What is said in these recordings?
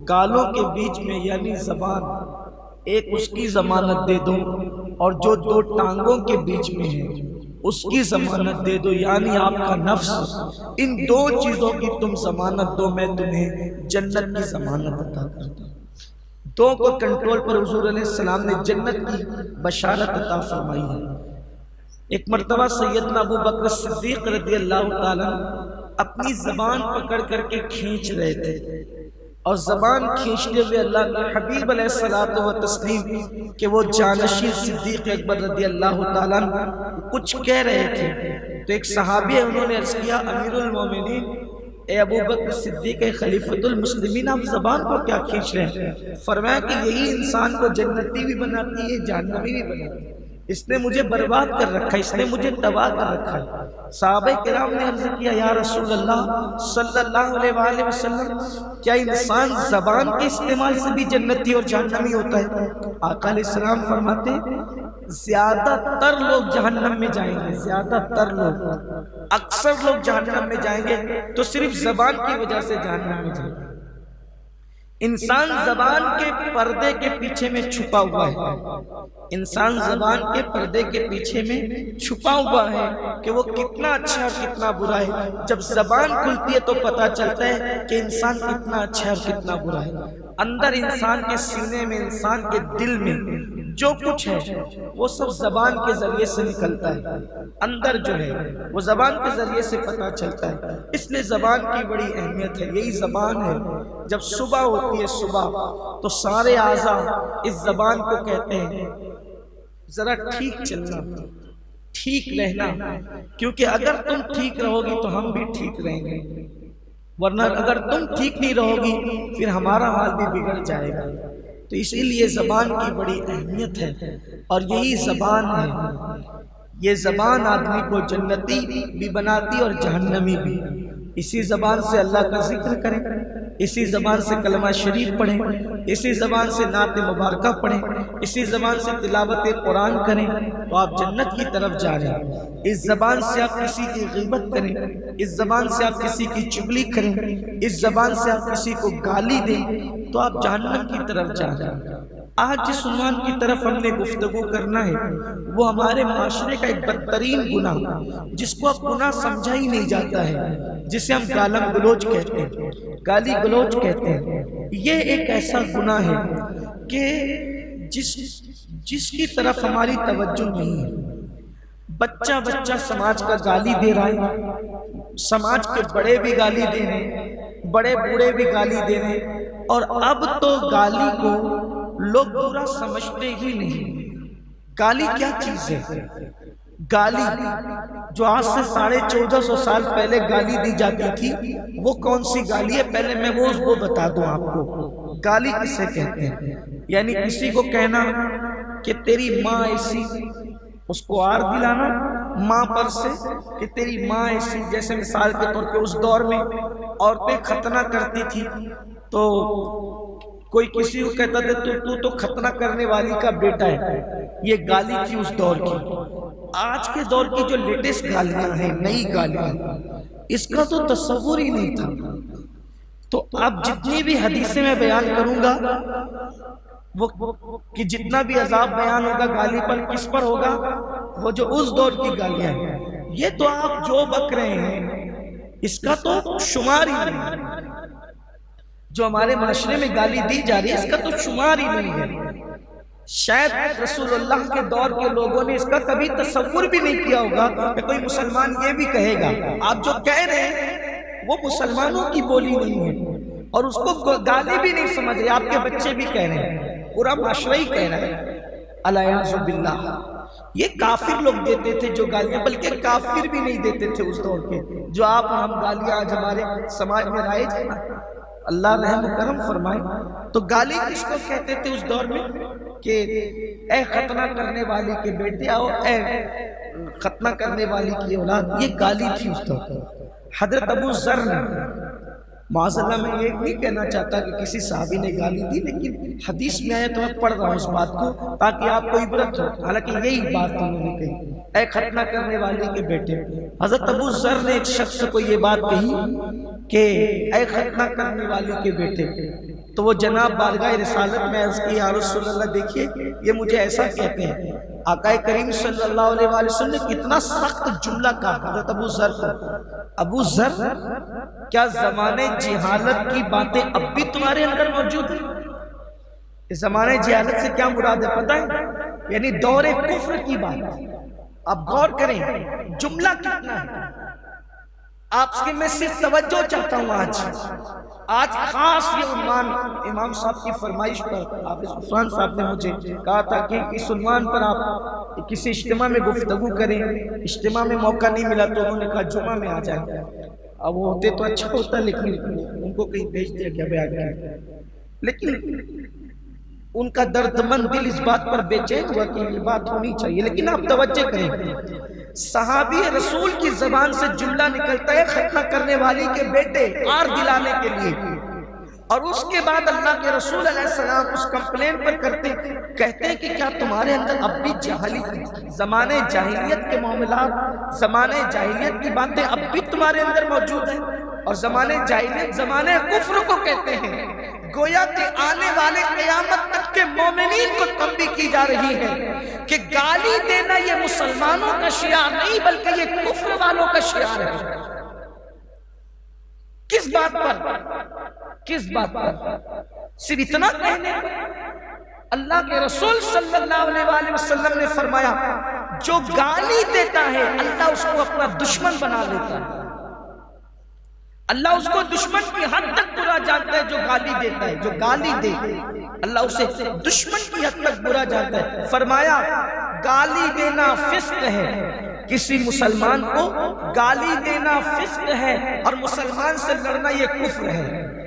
گالوں کے بیچ میں یعنی زبان، ایک اس کی ضمانت دے دو، اور جو دو ٹانگوں کے بیچ میں ہے اس کی ضمانت دے دو، یعنی آپ کا نفس۔ ان دو چیزوں کی تم ضمانت دو، میں تمہیں جنت کی ضمانت عطا کرتا ہوں۔ دو کو کنٹرول پر حضور علیہ السلام نے جنت کی بشارت عطا فرمائی ہے۔ ایک مرتبہ سیدنا ابو بکر صدیق رضی اللہ تعالیٰ اپنی زبان پکڑ کر کے کھینچ رہے تھے، اور زبان کھینچتے ہوئے اللہ کے حبیب علیہ الصلوۃ والتسلیم کہ وہ جانشین صدیق اکبر رضی اللہ تعالیٰ کچھ کہہ رہے تھے، تو ایک صحابی ہے، انہوں نے عرض کیا امیر المومنین اے ابو بکر صدیق خلیفۃ المسلمین، آپ زبان کو کیا کھینچ رہے ہیں؟ فرمایا کہ یہی انسان کو جنتی بھی بناتی ہے، جہنمی بھی بناتی ہے، اس نے مجھے برباد کر رکھا ہے، اس نے مجھے تباہ کر رکھا ہے۔ صحابہ کرام نے عرض کیا یا رسول اللہ صلی اللہ علیہ وآلہ وسلم، کیا انسان زبان کے استعمال سے بھی جنتی اور جہنمی ہوتا ہے؟ آقا علیہ السلام فرماتے ہیں زیادہ تر لوگ جہنم میں جائیں گے، زیادہ تر لوگ، اکثر لوگ جہنم میں جائیں گے تو صرف زبان کی وجہ سے جہنم میں جائیں گے۔ انسان زبان کے پردے کے پیچھے میں چھپا ہوا ہے، انسان زبان کے پردے کے پیچھے میں چھپا ہوا ہے کہ وہ کتنا اچھا اور کتنا برا ہے۔ جب زبان کھلتی ہے تو پتہ چلتا ہے کہ انسان کتنا اچھا اور کتنا برا ہے۔ اندر انسان کے سینے میں، انسان کے دل میں جو کچھ ہے وہ سب زبان کے ذریعے سے نکلتا ہے، اندر جو ہے وہ زبان کے ذریعے سے پتہ چلتا ہے۔ اس لیے زبان کی بڑی اہمیت ہے، یہی زبان ہے جب صبح ہوتی ہے صبح تو سارے اعضاء اس زبان کو کہتے ہیں ذرا ٹھیک چلنا، ٹھیک رہنا، کیونکہ اگر تم ٹھیک رہو گی تو ہم بھی ٹھیک رہیں گے، ورنہ اگر تم ٹھیک نہیں رہو گی پھر ہمارا حال بھی بگڑ جائے گا۔ تو اسی لیے زبان کی بڑی اہمیت ہے، اور یہی زبان ہے، یہ زبان آدمی کو جنتی بھی بناتی اور جہنمی بھی۔ اسی زبان سے اللہ کا ذکر کریں، اسی زبان سے کلمہ شریف پڑھیں، اسی زبان سے نعت مبارکہ پڑھیں، اسی زبان سے تلاوت قرآن کریں تو آپ جنت کی طرف جا رہے ہیں۔ اس زبان سے آپ کسی کی غیبت کریں، اس زبان سے آپ کسی کی چغلی کریں، اس زبان سے آپ کسی کو گالی دیں تو آپ جہنم کی طرف جا رہے ہیں۔ آج جس عنوان کی طرف ہم نے گفتگو کرنا ہے وہ ہمارے معاشرے کا ایک بدترین گناہ، جس کو اب گناہ سمجھا ہی نہیں جاتا ہے، جسے ہم گالم گلوچ کہتے ہیں، گالی گلوچ کہتے ہیں۔ یہ ایک ایسا گناہ ہے کہ جس کی طرف ہماری توجہ نہیں ہے۔ بچہ بچہ سماج کا گالی دے رہا ہے، سماج کے بڑے بھی گالی دے رہے ہیں، بڑے بوڑھے بھی گالی دے رہے ہیں، اور اب تو گالی کو لوگ برا سمجھتے ہی نہیں۔ گالی کیا چیز ہے؟ گالی جو آج سے 1450 سال پہلے گالی دی جاتی تھی وہ کون سی گالی ہے؟ پہلے میں وہ بتا دوں آپ کو۔ گالی کسے کہتے ہیں؟ یعنی کسی کو کہنا کہ تیری ماں ایسی، اس کو آر دلانا ماں پر سے کہ تیری ماں ایسی۔ جیسے مثال کے طور پہ اس دور میں عورتیں ختنہ کرتی تھی تو کوئی کسی کو کہتا تھا تو ختنہ کرنے والی کا بیٹا ہے، یہ گالی تھی اس دور کی۔ آج کے دور کی جو لیٹسٹ گالیاں ہیں، نئی گالیاں، اس کا تو تصور ہی نہیں تھا۔ تو اب جتنی بھی حدیثیں میں بیان کروں گا وہ کہ جتنا بھی عذاب بیان ہوگا گالی پر کس پر ہوگا؟ وہ جو اس دور کی گالیاں ہیں۔ یہ تو آپ جو بک رہے ہیں اس کا تو شمار ہی نہیں ہے، جو ہمارے معاشرے میں گالی دی جا رہی ہے اس کا تو شمار ہی نہیں ہے۔ شاید رسول اللہ کے دور کے لوگوں نے اس کا کبھی تصور بھی نہیں کیا ہوگا کہ کوئی مسلمان یہ بھی کہے گا۔ آپ جو کہہ رہے ہیں وہ مسلمانوں کی بولی نہیں ہے اور اس کو گالی بھی نہیں سمجھ رہے، آپ کے بچے بھی کہہ رہے ہیں، پورا معاشرہ ہی کہہ رہا ہے۔ الیاذ باللہ، یہ کافر لوگ دیتے تھے جو گالیاں، بلکہ کافر بھی نہیں دیتے تھے اس دور کے جو آپ ہم گالیاں آج ہمارے سماج میں رائج ہیں۔ اللہ رحم و کرم فرمائے۔ تو گالی کس کو کہتے تھے اس دور میں کہ اے ختنہ کرنے والی کے بیٹے آؤ، اے ختنہ کرنے والی کی اولاد، یہ گالی تھی اس دور۔ حضرت ابو ذر نے، معاذ اللہ میں یہ نہیں کہنا چاہتا کہ کسی صحابی نے گالی دی، لیکن حدیث میں آیا تو میں پڑھ رہا ہوں اس بات کو تاکہ آپ کو عبرت ہو، حالانکہ یہی بات انہوں نے کہی، اے ختنہ کرنے والی کے بیٹے۔ حضرت ابو ذر نے ایک شخص کو یہ بات کہی کہ اے ختنہ کرنے والی کے بیٹے، تو وہ جناب بارگاہ رسالت میں عرض کی یا رسول اللہ دیکھیے یہ مجھے ایسا کہتے ہیں۔ آقا کریم صلی اللہ علیہ وآلہ وسلم نے کتنا سخت جملہ کہا حضرت ابو ذر کو، ابو ذر کیا زمانے جہالت کی باتیں اب بھی تمہارے اندر موجود ہیں؟ اس زمانے جہالت سے کیا مراد ہے پتہ ہے؟ یعنی دور کفر کی بات۔ اب غور کریں جملہ کتنا ہے۔ آپ سے میں صرف توجہ چاہتا ہوں آج خاص یہ عنوان امام صاحب کی فرمائش پر حافظ عثمان صاحب نے مجھے کہا تھا کہ اس عنوان پر آپ کسی اجتماع میں گفتگو کریں۔ اجتماع میں موقع نہیں ملا تو انہوں نے کہا جمعہ میں آ جائیں۔ اب وہ ہوتے تو اچھا ہوتا لیکن ان کو کہیں بھیج دیا گیا بیان کیا، لیکن ان کا درد مند دل اس بات پر بے چین ہوا کہ یہ بات ہونی چاہیے۔ لیکن آپ توجہ کریں صحابی رسول کی زبان سے جملہ نکلتا ہے ختنہ کرنے والی کے بیٹے آر دلانے کے لیے، اور اس کے بعد اللہ کے رسول علیہ السلام اس کمپلین پر کہتے ہیں کہ کیا تمہارے اندر اب بھی زمانے جاہلیت کے معاملات، زمانے جاہلیت کی باتیں اب بھی تمہارے اندر موجود ہیں؟ اور زمانے جاہلیت زمانے کفر کو کہتے ہیں۔ گویا کہ آنے والے قیامت تک کے مومنین کو تنبیہ کی جا رہی ہے کہ گالی دینا یہ مسلمانوں کا شعار نہیں بلکہ یہ کفر والوں کا شعار ہے۔ کس بات پر؟ صرف اتنا کہنے اللہ کے رسول صلی اللہ علیہ وآلہ وسلم نے فرمایا جو گالی دیتا ہے اللہ اس کو اپنا دشمن بنا لیتا ہے۔ اللہ اس کو دشمن کی حد تک برا جانتا ہے جو گالی دیتا ہے، جو گالی دے اللہ اسے دشمن کی حد تک برا جانتا ہے۔ فرمایا گالی دینا فسق ہے، کسی مسلمان کو گالی دینا فسق ہے اور مسلمان سے لڑنا یہ کفر ہے۔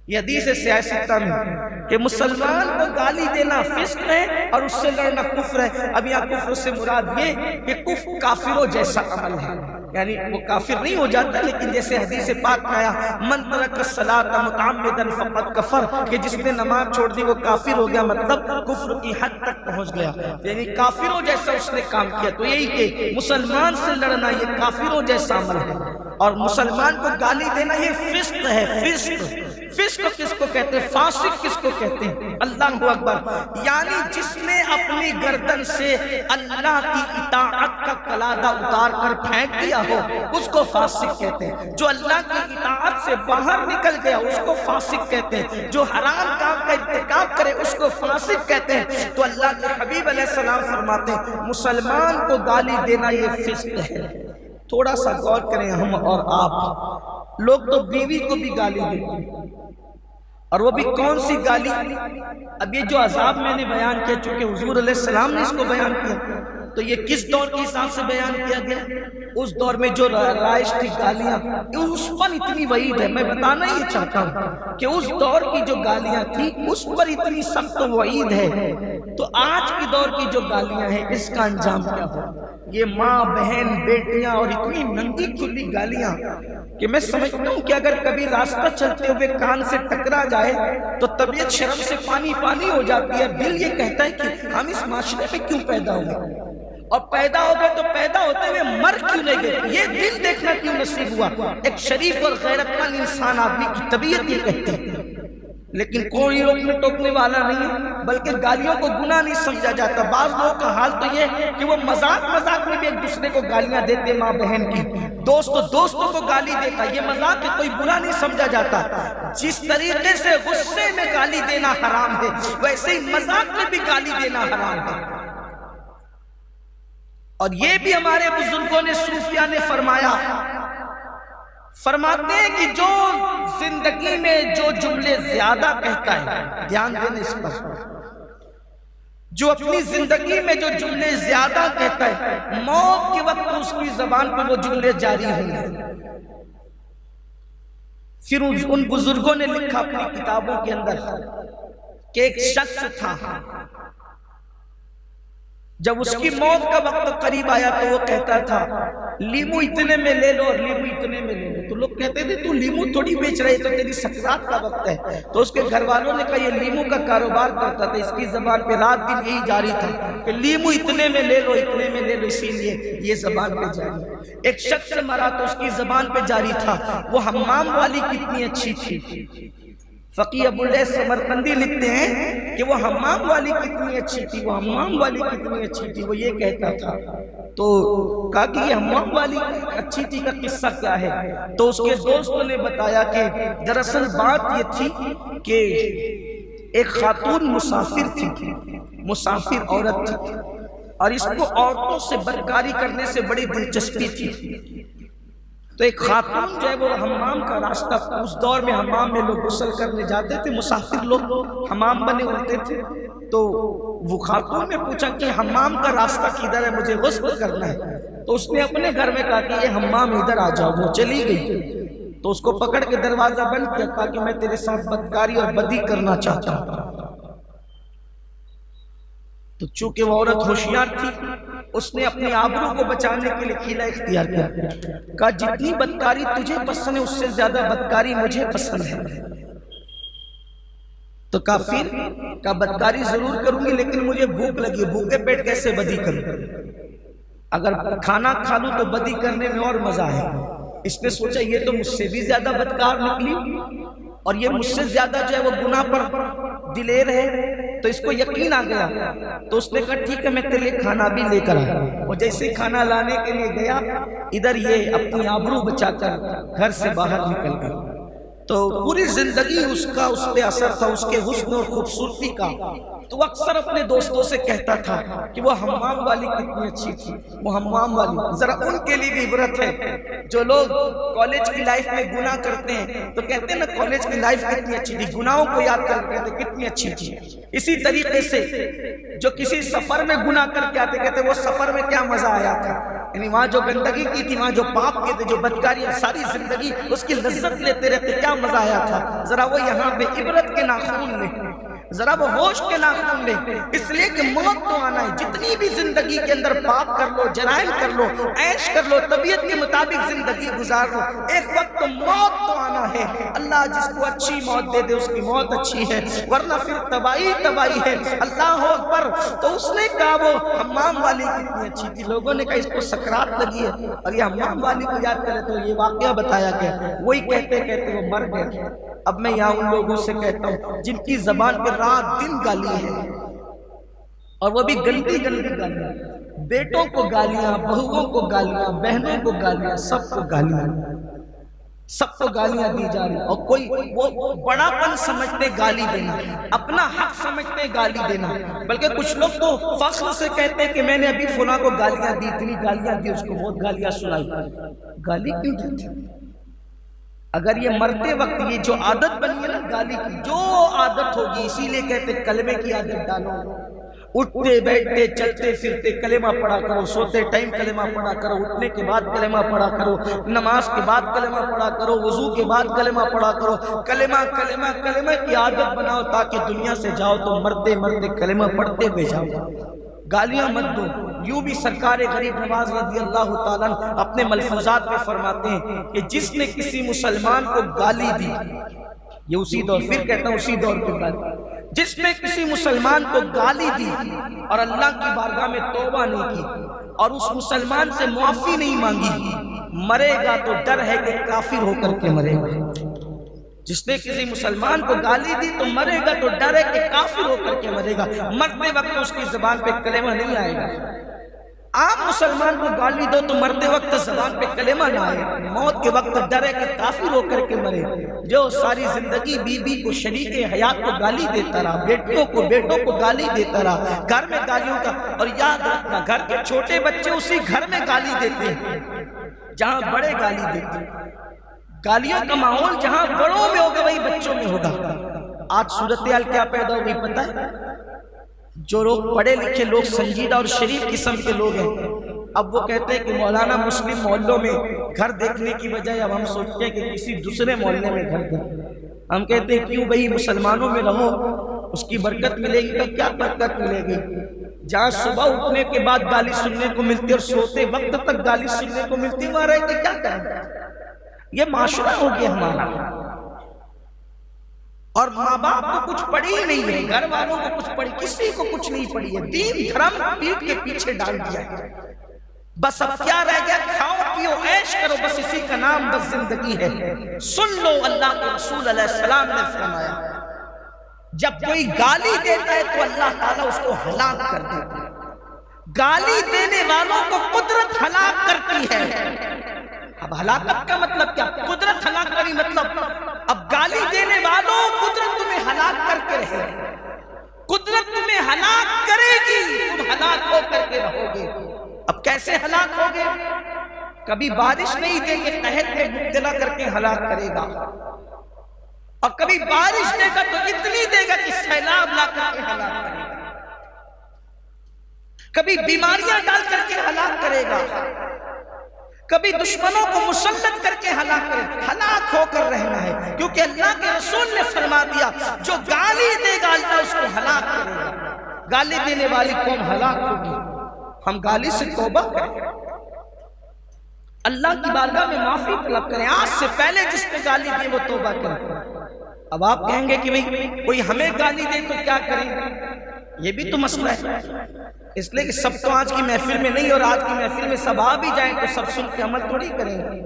یہ حدیث ہے صحیح ستہ میں کہ مسلمان کو گالی دینا فسق ہے اور اس سے لڑنا کفر ہے۔ اب یہاں کفر سے مراد یہ کہ کفر کافروں جیسا عمل ہے، یعنی وہ کافر نہیں ہو جاتا لیکن جیسے حدیث پاک میں آیا من ترک الصلاۃ متعمدا فقد کفر، کہ جس نے نماز چھوڑ دی وہ کافر ہو گیا، مطلب کفر کی حد تک پہنچ گیا، یعنی کافروں جیسا اس نے کام کیا۔ تو یہی کہ مسلمان سے لڑنا یہ کافروں جیسا عمل ہے اور مسلمان کو گالی دینا یہ فسق ہے۔ فسق کس کو کہتے ہیں؟ فاسق کس کو کہتے ہیں؟ اللہ اکبر، یعنی جس نے اپنی گردن سے اللہ کی اطاعت کا قلادہ اتار کر پھینک دیا ہو اس کو فاسق کہتے ہیں۔ جو اللہ کی اطاعت سے باہر نکل گیا اس کو فاسق کہتے ہیں۔ جو حرام کام کا ارتکاب کرے اس کو فاسق کہتے ہیں۔ تو اللہ کے حبیب علیہ السلام فرماتے ہیں مسلمان کو گالی دینا یہ فسق ہے۔ تھوڑا سا غور کریں ہم اور آپ، لوگ تو بیوی کو بھی گالی دیتے ہیں، اور وہ بھی کون سی گالی؟ اب یہ جو عذاب میں نے بیان کیا چونکہ حضور علیہ السلام نے اس کو بیان کیا تو یہ کس دور کے حساب سے بیان کیا گیا؟ اس دور میں جو رائج تھی گالیاں، اس پر اتنی وعید ہے۔ میں بتانا یہ چاہتا ہوں کہ اس دور کی جو گالیاں تھی اس پر اتنی سخت وعید ہے، تو آج کی دور کی جو گالیاں ہیں اس کا انجام کیا ہو؟ یہ ماں بہن بیٹیاں اور اتنی ننگی کھلی گالیاں کہ میں سمجھتا ہوں کہ اگر کبھی راستہ چلتے ہوئے کان سے ٹکرا جائے تو طبیعت شرم سے پانی پانی ہو جاتی ہے۔ دل یہ کہتا ہے کہ ہم اس معاشرے میں کیوں پیدا ہوئے، اور پیدا ہو گئے تو پیدا ہوتے ہوئے مر کیوں نہیں گئے، یہ دل دیکھنا کیوں نصیب ہوا۔ ایک شریف اور غیرت مند انسان آدمی کی طبیعت یہ کہتی ہے، لیکن کوئی روکنے ٹوکنے والا نہیں ہے، بلکہ گالیوں کو گناہ نہیں سمجھا جاتا۔ بعض لوگوں کا حال تو یہ ہے کہ وہ مذاق میں بھی ایک دوسرے کو گالیاں دیتے، ماں بہن کی، دوستوں کو گالی دیتا، یہ مذاق ہے، کوئی برا نہیں سمجھا جاتا۔ جس طریقے سے غصے میں گالی دینا حرام ہے ویسے ہی مذاق میں بھی گالی دینا حرام ہے۔ اور یہ بھی ہمارے بزرگوں نے صوفیاء نے فرماتے ہیں کہ جو زندگی میں جو جملے زیادہ کہتا ہے، دھیان دینے اس پر، جو اپنی زندگی میں جو جملے زیادہ کہتا ہے موت کے وقت اس کی زبان پر وہ جملے جاری ہوں گے۔ پھر ان بزرگوں نے لکھا اپنی کتابوں کے اندر کہ ایک شخص تھا جب اس کی موت کا وقت قریب آیا تو وہ کہتا تھا لیمو اتنے میں لے لو اور لیمو اتنے میں لے لو. تو لوگ کہتے تھے تو لیمو تھوڑی بیچ رہے تو تیری سکرات کا وقت ہے. تو اس کے گھر والوں نے کہا یہ لیمو کا کاروبار کرتا تھا, اس کی زبان پہ رات دن یہی جاری تھا کہ لیمو اتنے میں لے لو اتنے میں لے لو, اسی لیے یہ زبان پہ جاری. ایک شخص مرا تو اس کی زبان پہ جاری تھا وہ حمام والی کتنی اچھی تھی. فقیہ ابو اللیث سمرقندی لکھتے ہیں کہ وہ حمام والی کتنی اچھی تھی, وہ حمام والی کتنی اچھی تھی, وہ یہ کہتا تھا. تو کہا کہ یہ حمام والی اچھی تھی کا قصہ کیا ہے؟ تو اس کے دوستوں نے بتایا کہ دراصل بات یہ تھی کہ ایک خاتون مسافر تھی, مسافر عورت تھی, اور اس کو عورتوں سے بدکاری کرنے سے بڑی دلچسپی تھی. تو ایک خاتون جو ہے وہ حمام کا راستہ, اس دور میں حمام میں لوگ غسل کرنے جاتے تھے, مسافر لوگ حمام بنے ہوتے تھے. تو وہ خاتون نے پوچھا کہ حمام کا راستہ کدھر ہے, مجھے غسل کرنا ہے. تو اس نے اپنے گھر میں کہا کہ یہ حمام ادھر آ جاؤ. وہ چلی گئی تو اس کو پکڑ کے دروازہ بند کیا, کہا کہ میں تیرے ساتھ بدکاری اور بدی کرنا چاہتا ہوں. تو چونکہ وہ عورت ہوشیار تھی اس نے اپنی آبرو کو بچانے کے لیے حیلہ اختیار کیا, کہا جتنی بدکاری تجھے پسند ہے اس سے زیادہ بدکاری مجھے پسند ہے. تو کہا پھر, کہا بدکاری ضرور کروں گی لیکن مجھے بھوک لگی, بھوکے پیٹ کیسے بدی کروں, اگر کھانا کھا لوں تو بدی کرنے میں اور مزہ ہے. اس نے سوچا یہ تو مجھ سے بھی زیادہ بدکار نکلی اور یہ مجھ سے زیادہ جو ہے وہ گناہ پر دلیر ہے. تو اس کو یقین آ گیا تو اس نے کہا ٹھیک ہے میں تیرے لیے کھانا بھی لے کر آیا. اور جیسے کھانا لانے کے لیے گیا ادھر یہ اپنی آبرو بچا کر گھر سے باہر نکل گیا. تو پوری زندگی اس کا اس پہ اثر تھا, اس کے حسن اور خوبصورتی کا. تو وہ اکثر اپنے دوستوں سے کہتا تھا کہ وہ حمام والی کتنی اچھی تھی, وہ حمام والی. ذرا ان کے لیے بھی عبرت ہے جو لوگ کالج کی لائف میں گناہ کرتے ہیں تو کہتے ہیں نا کالج کی لائف کتنی اچھی تھی, گناہوں کو یاد کر کے کہتے کتنی اچھی تھی. اسی طریقے سے جو کسی سفر میں گناہ کر کے آتے کہتے وہ سفر میں کیا مزہ آیا تھا, یعنی وہاں جو گندگی کی تھی, وہاں جو پاپ کے تھے, جو بدکاری, ساری زندگی اس کی لذت لیتے رہتے, کیا مزہ آیا تھا. ذرا وہ یہاں پہ عبرت کے ناخون لے, ذرا وہ ہوش کے ناخون لے, اس لیے کہ موت تو آنا ہے. جتنی بھی زندگی کے اندر پاپ کر لو, جرائم کر لو, عیش کر لو, طبیعت کے مطابق زندگی گزار لو, ایک وقت تو موت تو آنا ہے. اللہ جس کو اچھی موت دے دے اس کی موت اچھی ہے, ورنہ پھر تباہی تباہی ہے. اللہ اکبر. تو اس نے کہا وہ حمام والی کتنی اچھی تھی. لوگوں نے کہا اس کو سکرات لگی ہے, اور یہ حمام والی کو یاد کرے تو یہ واقعہ بتایا گیا. وہی کہتے کہتے وہ مر گیا. اب میں یہاں ان لوگوں سے کہتا ہوں جن کی زبان پہ رات دن گالی ہے, اور وہ بھی گندی گندی گالیاں, بیٹوں کو گالیاں, بہوؤں کو گالیاں, بہنوں کو گالیاں, سب کو گالیاں, سب کو گالیاں دی جا رہی. اور کوئی وہ بڑا پن سمجھتے گالی دینا, اپنا حق سمجھتے گالی دینا. بلکہ کچھ لوگ تو فخر سے کہتے کہ میں نے ابھی فلاں کو گالیاں دی, اتنی گالیاں دی, اس کو بہت گالیاں سنائی. گالی کیوں دیتے؟ اگر یہ مرتے وقت یہ جو عادت بنی ہے نا گالی کی, جو عادت ہوگی, اسی لیے کہتے کلمے کی عادت ڈالو. اٹھتے بیٹھتے چلتے پھرتے کلمہ پڑھا کرو, سوتے ٹائم کلمہ پڑھا کرو, اٹھنے کے بعد کلمہ پڑھا کرو, نماز کے بعد کلمہ پڑھا کرو, وضو کے بعد کلمہ پڑھا کرو. کلمہ کلمہ کلمہ کی عادت بناؤ تاکہ دنیا سے جاؤ تو مرتے مرتے کلمہ پڑھتے ہوئے جاؤ, گالیاں مت دو. یوں بھی سرکار غریب نواز رضی اللہ تعالیٰ اپنے ملفوظات میں فرماتے ہیں کہ جس نے کسی مسلمان کو گالی دی, یہ اسی دور, پھر کہتا ہوں اسی دور کی گالی, جس نے کسی مسلمان کو گالی دی اور اللہ کی بارگاہ میں توبہ نہیں کی اور اس مسلمان سے معافی نہیں مانگی, مرے گا تو ڈر ہے کہ کافر ہو کر کے مرے گا. جس نے کسی مسلمان کو گالی دی تو مرے گا تو ڈر ہے کہ کافر ہو کر کے مرے گا, مرتے وقت اس کی زبان پہ کلمہ نہیں آئے گا. عام مسلمان کو گالی دو تو مرتے وقت زبان پہ کلمہ نہ آئے, موت کے وقت ڈر ہے کہ کافر ہو کر کے مرے. جو ساری زندگی بیوی کو شریک حیات کو گالی دیتا رہا, بیٹیوں کو بیٹوں کو گالی دیتا رہا, گھر میں گالیوں کا, اور یاد رکھنا گھر کے چھوٹے بچے اسی گھر میں گالی دیتے ہیں جہاں بڑے گالی دیتے ہیں. گالیوں کا ماحول جہاں بڑوں میں ہوگا وہی بچوں میں ہوگا. آج صورتحال کیا پیدا ہو گئی پتہ ہے؟ جو لوگ پڑھے لکھے لوگ, سنجیدہ اور شریف قسم کے لوگ ہیں, اب وہ کہتے ہیں کہ مولانا مسلم محلوں میں گھر دیکھنے کی بجائے اب ہم سوچتے ہیں کہ کسی دوسرے محلے میں گھر دیکھیں. ہم کہتے ہیں کیوں بھئی, مسلمانوں میں رہو, اس کی برکت ملے گی. کیا برکت ملے گی؟ جہاں صبح اٹھنے کے بعد گالی سننے کو ملتی اور سوتے وقت تک گالی سننے کو ملتی، وہاں رہ کے کیا کریں؟ یہ معاشرہ ہو گیا ہمارا. اور ماں باپ تو کچھ پڑھی ہی نہیں ہے، گھر والوں کو کچھ پڑھی، کسی کو کچھ نہیں پڑھی ہے. دین دھرم پیٹ کے پیچھے ڈال دیا ہے. بس اب کیا رہ گیا؟ کھاؤ پیو عیش کرو، بس اسی کا نام بس زندگی ہے. سن لو اللہ کے رسول علیہ السلام نے فرمایا جب کوئی گالی دیتا ہے تو اللہ تعالیٰ اس کو ہلاک کر دیتا ہے. گالی دینے والوں کو قدرت ہلاک کرتی ہے. اب ہلاکت کا مطلب کیا؟ قدرت ہلاک کری مطلب اب گالی دینے والوں قدرت تمہیں ہلاک کر کے رہے گی. قدرت تمہیں ہلاک کرے گی، تم ہلاک ہو کر کے رہو گے. اب کیسے ہلاک ہوگے؟ کبھی بارش نہیں دے گے، قحط میں مبتلا کر کے ہلاک کرے گا. اور کبھی بارش دے گا تو اتنی دے گا کہ سیلاب لا کر کے ہلاک کرے گا. کبھی بیماریاں ڈال کر کے ہلاک کرے گا، کبھی دشمنوں کو مسلط کر کے ہلاک کرے گا. ہلاک ہو کر رہنا ہے، کیونکہ اللہ کے رسول نے فرما دیا جو گالی دے گا اللہ اس کو ہلاک کرے گا. گالی دینے والی قوم ہلاک ہوگی. ہم گالی سے توبہ کریں، اللہ کی بارگاہ میں معافی طلب کریں. آج سے پہلے جس نے گالی دی وہ توبہ کریں. اب آپ کہیں گے کہ بھئی کوئی ہمیں گالی دے تو کیا کریں؟ یہ بھی تو مسئلہ ہے. اس لیے کہ سب تو آج کی محفل میں نہیں، اور آج کی محفل میں سب آ بھی جائیں تو سب سن کے عمل تھوڑی کریں گے.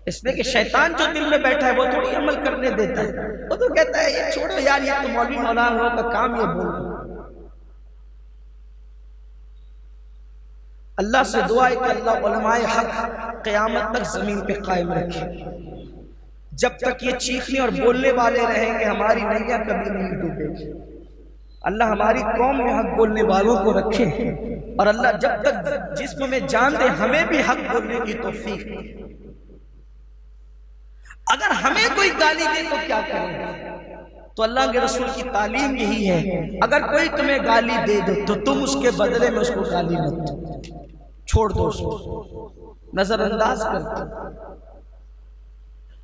اس لیے کہ شیطان جو دل میں بیٹھا ہے وہ تھوڑی عمل کرنے دیتا ہے. وہ تو کہتا ہے یہ چھوڑو یار، یہ تو مولوی مولانا کا کام یہ بول. اللہ سے دعا ہے کہ اللہ علماء حق قیامت تک زمین پہ قائم رکھے. جب تک یہ چیخنے اور بولنے والے رہیں گے ہماری نیا کبھی نہیں ڈوبے گی. اللہ ہماری قوم میں حق بولنے والوں کو رکھے، اور اللہ جب تک جسم میں جان دے ہمیں بھی حق بولنے کی توفیق دے. اگر ہمیں کوئی گالی دے تو کیا کریں گے؟ تو اللہ کے رسول کی تعلیم یہی ہے، اگر کوئی تمہیں گالی دے دے تو تم اس کے بدلے میں اس کو گالی مت دو، چھوڑ دو، اس کو نظر انداز کر دو.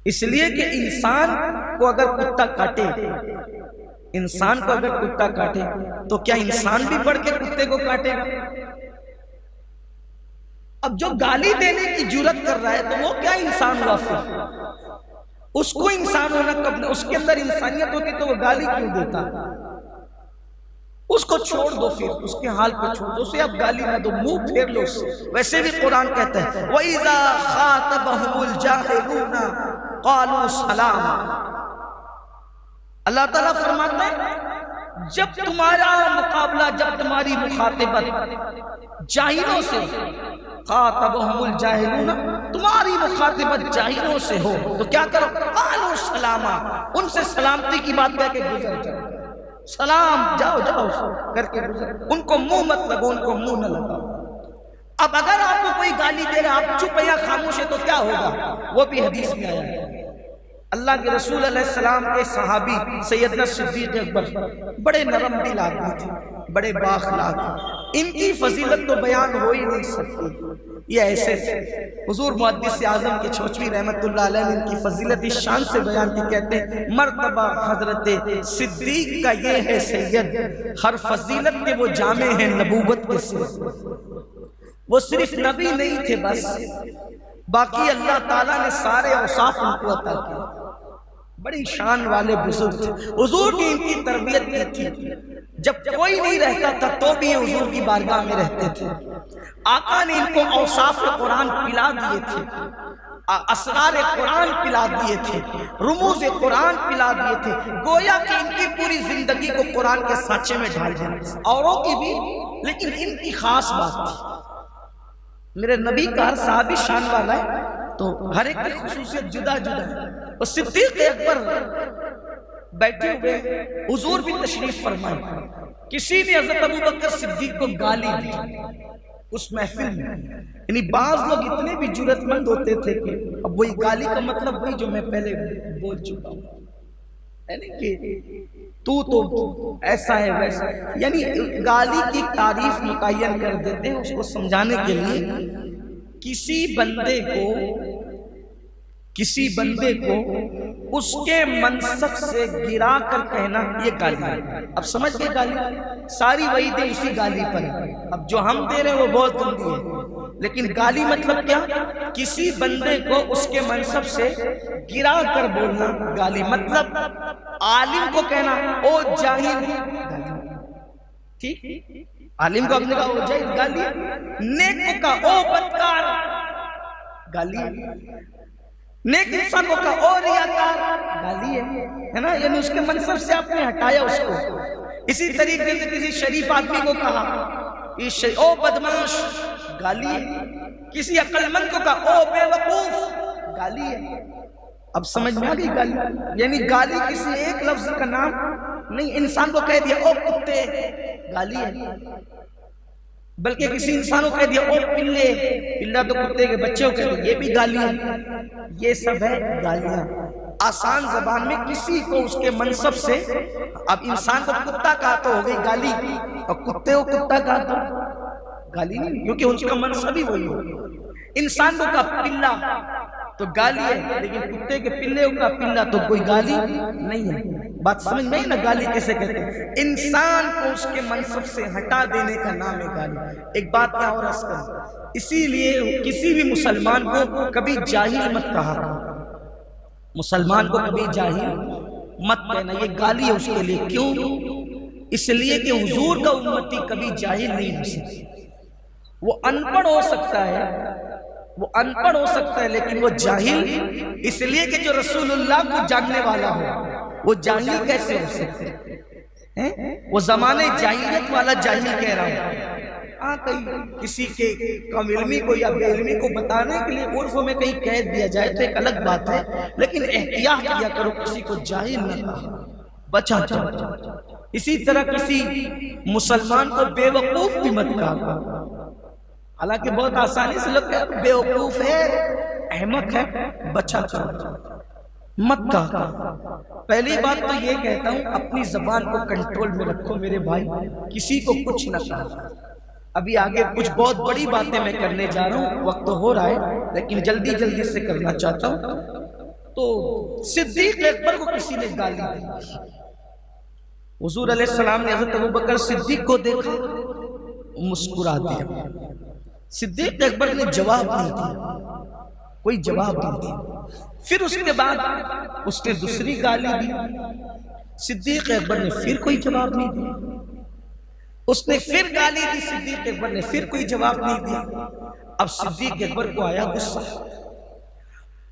اس لیے کہ انسان کو اگر کتا کاٹے، انسان کو اگر کتا کاٹے تو کیا انسان بھی بڑھ کے کتے کو کاٹے گا؟ اب جو گالی دینے کی جرات کر رہا ہے تو وہ کیا انسان ہوا؟ پھر اس کو انسان ہونا کب؟ اس کے اندر انسانیت ہوتی تو وہ گالی کیوں دیتا؟ اس کو چھوڑ دو، پھر اس کے حال پہ چھوڑ دو، اسے اب گالی نہ دو، منہ پھیر لو اس سے. ویسے بھی قرآن کہتا ہے وَإِذَا خَاطَبَهُمُ الْجَاهِلُونَ قَالُوا سَلَامًا. اللہ تعالیٰ فرماتا ہے جب تمہارا مقابلہ، جب تمہاری مخاطبت جاہلوں سے، خاطبہم الجاہلون، تمہاری مخاطبت جاہلوں سے ہو تو کیا کرو؟ قالوا سلاما، ان سے سلامتی کی بات کہہ کے گزر جاؤ. سلام، جاؤ جاؤ کر کے گزر. ان کو منہ مت لگو، ان کو منہ نہ لگاؤ. اب اگر آپ کو کوئی گالی دے رہا آپ چپ یا خاموش ہے تو کیا ہوگا؟ وہ بھی حدیث میں آیا ہے. اللہ کے رسول علیہ السلام کے صحابی سیدنا صدیق اکبر بڑے نرم دل آدمی تھے، بڑے بااخلاق. ان کی فضیلت تو بیان ہو ہی نہیں سکتی. یہ ایسے تھے. حضور محدث اعظم کے چھوچوی رحمت اللہ علیہ نے ان کی فضیلت اس شان سے بیان کی، کہتے ہیں مرتبہ حضرت صدیق کا یہ ہے سید، ہر فضیلت کے وہ جامع ہیں نبوت کے سے. وہ صرف نبی نہیں تھے بس، باقی اللہ تعالیٰ نے سارے اوصاف ان کو عطا کیے. بڑی شان والے بزرگ تھے. حضور کی ان کی تربیت کی تھی. جب کوئی نہیں رہتا تھا تو بھی یہ حضور کی بارگاہ میں رہتے تھے. آقا نے ان کو اوصاف قرآن پلا دیے تھے، اسرار قرآن پلا دیے تھے، رموز قرآن پلا دیے تھے. گویا کہ ان کی پوری زندگی کو قرآن کے سانچے میں ڈال دیا. اوروں کی بھی، لیکن ان کی خاص بات تھی. میرے نبی کا ہر صحابی شان والا ہے تو ہر ایک کی خصوصیت جدا جدا ہے. اور صدیق اکبر بیٹھے ہوئے، حضور بھی تشریف فرمائے. کسی نے حضرت ابوبکر صدیق کو گالی دی اس محفل میں. یعنی بعض لوگ اتنے بھی جرأت مند ہوتے تھے کہ اب وہی گالی کا مطلب وہی جو میں پہلے بول چکا ہوں، یعنی کہ تو ایسا ہے ویسا، یعنی گالی کی تعریف متعین کر دیتے ہیں اس کو سمجھانے کے لیے. کسی بندے کو کسی بندے کو اس کے منصب سے گرا کر کہنا یہ گالی ہے۔ اب سمجھ گئے گالی؟ ساری وعیدیں اسی گالی پر ہیں۔ اب جو ہم دے رہے ہیں وہ بہت گندی ہے، لیکن گالی مطلب کیا؟ کسی بندے کو اس کے منصب سے گرا کر بولنا گالی۔ مطلب عالم کو کہنا او جاہل، ٹھیک؟ عالم کو اپنے کہا او جاہل گالی ہے۔ نیک کو کہا او بدکار گالی ہے۔ نیک انسان کو کہا او ریاکار گالی ہے نا، یعنی اس کے منصب سے آپ نے ہٹایا اس کو۔ اسی طریقے سے کسی شریف آدمی کو کہا او بدمعاش گالی ہے۔ کسی عقل مند کو کہا او بے وقوف گالی ہے۔ اب سمجھ میں آ گئی گالی؟ یعنی گالی کسی ایک لفظ کا نام نہیں، انسان کو کہہ دیا او کتے گالی ہے، بلکہ کسی انسان کو کہہ دیا او پلے، پلہ تو کتے کے بچے کو کہتے ہیں، یہ بھی گالی ہے۔ یہ سب ہے گالیاں۔ آسان زبان میں کسی کو اس کے منصب سے، اب انسان کو کتا کہا تو ہو گئی گالی، اور کتے کو کتا کہا تو گالی نہیں، کیونکہ اس کا منصب ہی وہی ہو۔ انسان کو کہا پلہ تو گالی ہے، لیکن کتے کے پلے کو کہا پلہ تو کوئی گالی نہیں ہے۔ بات سمجھ میں نا گالی کیسے کہتے ہیں؟ انسان کو اس کے منصب سے ہٹا دینے کا نام ہے گالی۔ ایک بات میں اور عرض کروں، اسی لیے کسی بھی مسلمان کو کبھی جاہل مت کہا، مسلمان کو کبھی جاہل مت کہنا، یہ گالی ہے اس کے لیے۔ کیوں؟ اس لیے کہ حضور کا امتی کبھی جاہل نہیں ہو سکتا۔ وہ ان پڑھ ہو سکتا ہے، وہ ان پڑھ ہو سکتا ہے، لیکن وہ جاہل اس لیے کہ جو رسول اللہ کو جاننے والا ہو وہ جاہل کیسے ہو سکتے ہیں؟ وہ زمانے جاہلیت والا جاہل کہہ رہا ہوں۔ کہیں کسی کے کم علمی کو یا بے علمی کو بتانے کے لیے عرف میں کہیں قید دیا جائے تو ایک الگ بات ہے، لیکن احتیاط کیا کرو کسی کو جاہل نہ کہو، بچا جاؤ۔ اسی طرح کسی مسلمان کو بے وقوف بھی مت کہا، حالانکہ بہت آسانی سے لوگ کہتے ہیں بے وقوف ہے، احمق ہے، بچا جاؤ، مت کہا۔ پہلی بات تو یہ کہتا ہوں اپنی زبان کو کنٹرول میں رکھو میرے بھائی، کسی کو کچھ نہ کہا۔ ابھی آگے کچھ بہت بڑی باتیں میں کرنے جا رہا ہوں، وقت ہو رہا ہے لیکن جلدی جلدی سے کرنا چاہتا ہوں۔ تو صدیق اکبر کو کسی نے گالی دی، حضور علیہ السلام نے حضرت ابوبکر صدیق کو دیکھا، مسکرا دیا۔ صدیق اکبر نے جواب نہیں دیا، کوئی جواب نہیں دیا۔ پھر اس کے بعد اس نے دوسری گالی دی، صدیق اکبر نے پھر کوئی جواب نہیں دیا۔ اس نے پھر گالی دی، صدیق اکبر نے پھر کوئی جواب نہیں دیا۔ اب صدیق اکبر کو آیا غصہ،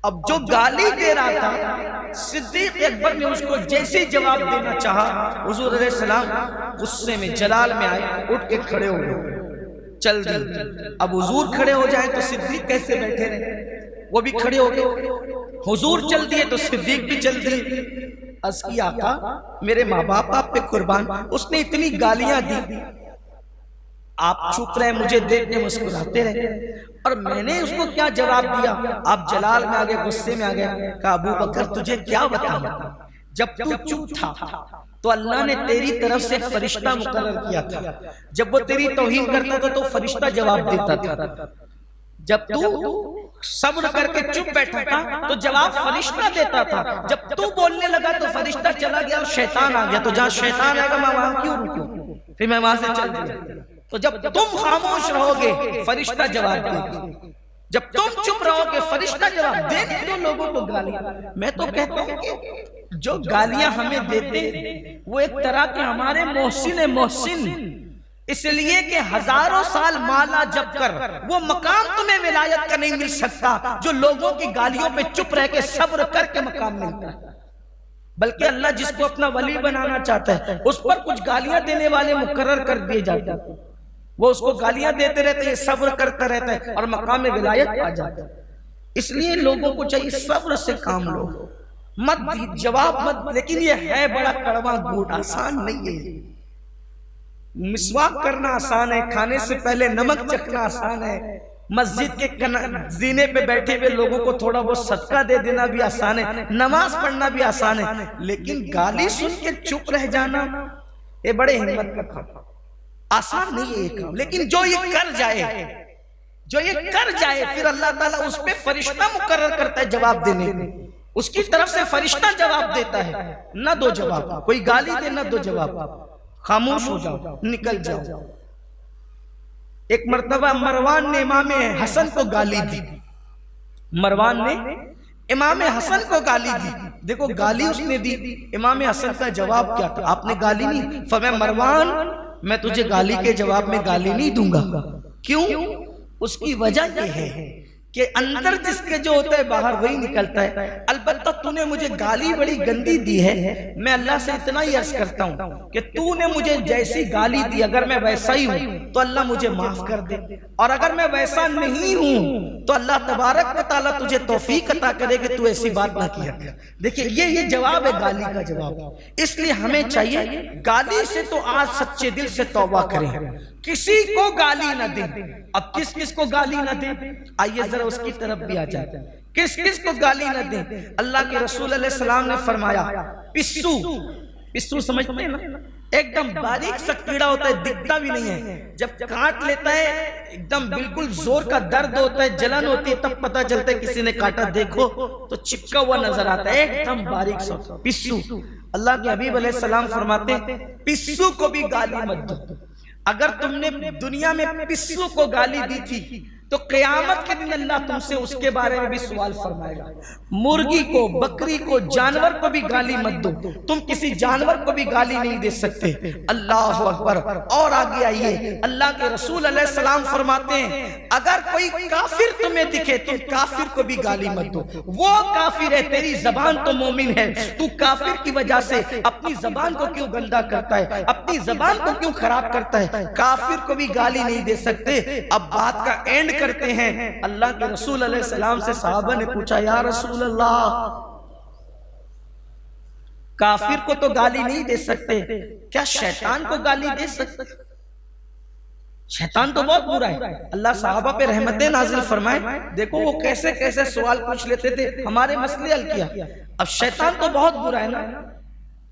اب جو گالی دے رہا تھا صدیق اکبر نے اس کو جیسے جواب دینا چاہا، حضور علیہ السلام غصے میں جلال میں آئے، اٹھ کے کھڑے ہو گئے، چل دی۔ اب حضور کھڑے ہو جائیں تو صدیق کیسے بیٹھے رہے؟ وہ بھی کھڑے ہو گئے۔ حضور چل دیے تو صدیق بھی چل دیے۔ عرض کی آقا میرے ماں باپ آپ پہ قربان، اس نے اتنی گالیاں دی، آپ چھپ رہے مجھے دیکھ کے مسکراتے رہے، اور میں نے اس کو کیا جواب دیا؟ آپ جلال میں آگے، غصے میں آگے، کہا ابو بکر تجھے کیا بتاؤں، جب تو چپ تھا تو اللہ نے تیری طرف سے فرشتہ مقرر کیا تھا، جب وہ تیری توہین کرتا تھا تو فرشتہ جواب دیتا تھا، جب تو صبر کر کے چپ بیٹھا تھا تو جواب فرشتہ دیتا تھا، جب تو بولنے لگا تو فرشتہ چلا گیا اور شیطان آ گیا، تو جہاں شیطان آئے گا میں وہاں کیوں رکوں؟ پھر میں وہاں سے چل دیا۔ تو جب تم خاموش رہو گے فرشتہ جواب دے گا، جب تم چپ رہو گے فرشتہ جواب دے گا۔ تو لوگوں کو گالیاں، میں تو کہتا ہوں کہ جو گالیاں ہمیں دیتے وہ ایک طرح کے ہمارے محسن، اس لیے کہ ہزاروں سال مالا جب کر وہ مقام تمہیں ولایت کا نہیں مل سکتا جو لوگوں کی گالیوں پہ چپ رہ کے صبر کر کے مقام ملتا ہے، بلکہ اللہ جس کو اپنا ولی بنانا چاہتا ہے اس پر کچھ گالیاں دینے والے مقرر کر دیے جاتے ہیں، وہ اس کو گالیاں دیتے رہتے ہیں، صبر کرتا رہتا ہے اور مقام ولایت آ جاتا ہے۔ اس لیے لوگوں کو چاہیے صبر سے کام لو، مت جواب مت، لیکن یہ ہے بڑا کڑوا گھونٹ، آسان نہیں ہے۔ مسواک کرنا آسان ہے، کھانے سے پہلے نمک چکھنا آسان ہے، مسجد کے زینے پہ بیٹھے ہوئے لوگوں کو تھوڑا وہ صدقہ دے دینا بھی آسان ہے، نماز پڑھنا بھی آسان ہے، لیکن گالی سن کے چپ رہ جانا یہ بڑے ہمت کا کام، آسان نہیں ہے یہ کام۔ لیکن جو یہ کر جائے جو یہ کر جائے پھر اللہ تعالیٰ اس پہ فرشتہ مقرر کرتا ہے جواب دینے کو، اس کی طرف سے فرشتہ جواب دیتا ہے، نہ دو جواب، کوئی گالی دے نہ دو جواب، خاموش ہو جاؤ، نکل جاؤ۔ ایک مرتبہ مروان نے امام حسن کو گالی دی، مروان نے امام حسن کو گالی دی، دیکھو گالی اس نے دی، امام حسن کا جواب کیا تھا؟ آپ نے گالی نہیں فرمایا مروان میں تجھے گالی کے جواب میں گالی نہیں دوں گا، کیوں؟ اس کی وجہ یہ ہے کہ اندر جس کے جو ہوتا ہے باہر وہی نکلتا ہے، البتہ تو نے مجھے گالی بڑی گندی دی ہے، میں اللہ سے اتنا ہی عرض کرتا ہوں کہ تو نے مجھے جیسی گالی دی اگر میں ویسا ہی ہوں تو اللہ مجھے معاف کر دے، اور اگر میں ویسا نہیں ہوں تو اللہ تبارک و تعالیٰ تجھے توفیق عطا کرے کہ تو ایسی بات نہ کیا۔ دیکھیں یہ جواب ہے گالی کا جواب، اس لیے ہمیں چاہیے گالی سے تو آج سچے دل سے توبہ کریں، کسی کو گالی نہ دیں۔ اب کس کس کو گالی نہ دیں؟ آئیے ذرا اس کی طرف بھی آ جاتے ہیں، کس کس کو گالی نہ دیں؟ اللہ کے رسول علیہ السلام نے فرمایا پسو سمجھتے ہیں نا، ایک دم باریک سا کیڑا ہوتا ہے، دکھتا بھی نہیں ہے، جب کاٹ لیتا ہے ایک دم بالکل زور کا درد ہوتا ہے، جلن ہوتی ہے، تب پتہ چلتا ہے کسی نے کاٹا، دیکھو تو چپکا ہوا نظر آتا ہے، ایک دم باریک سا پسو۔ اللہ کے حبیب علیہ السلام فرماتے ہیں پسو کو بھی گالی مت دو، اگر تم نے دنیا میں پسو کو گالی دی تھی تو قیامت کے دن اللہ تم سے اس کے بارے میں بھی سوال فرمائے گا۔ مرغی کو، بکری کو، جانور کو بھی گالی مت دو، تم کسی جانور کو بھی گالی نہیں دے سکتے۔ اللہ اکبر۔ اور آگے آئیے، اللہ کے رسول علیہ السلام فرماتے ہیں اگر کوئی کافر تمہیں دکھے تم کافر کو بھی گالی مت دو، وہ کافر ہے، تیری زبان تو مومن ہے، تو کافر کی وجہ سے اپنی زبان کو کیوں گندا کرتا ہے، اپنی زبان کو کیوں خراب کرتا ہے، کافر کو بھی گالی نہیں دے سکتے۔ اب بات کا اینڈ کرتے ہیں، اللہ کے رسول علیہ السلام سے صحابہ نے پوچھا یا رسول اللہ کافر کو تو گالی نہیں دے سکتے، کیا شیطان کو گالی دے سکتے؟ شیطان تو بہت برا ہے۔ اللہ صحابہ پہ رحمتیں نازل فرمائے، دیکھو وہ کیسے کیسے سوال پوچھ لیتے تھے، ہمارے مسئلے حل کیا۔ اب شیطان تو بہت برا ہے نا،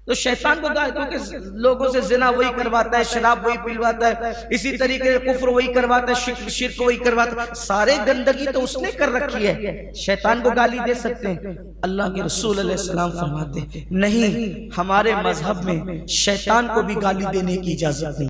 تو شیطان کو گالی، کیونکہ لوگوں سے زنا وہی کرواتا ہے، شراب وہی پلواتا ہے، اسی طریقے سے کفر وہی کرواتا ہے، شرک وہی کرواتا ہے، سارے گندگی تو اس نے کر رکھی ہے، شیطان کو گالی دے سکتے ہیں؟ اللہ کے رسول علیہ السلام فرماتے ہیں نہیں، ہمارے مذہب میں شیطان کو بھی گالی دینے کی اجازت نہیں۔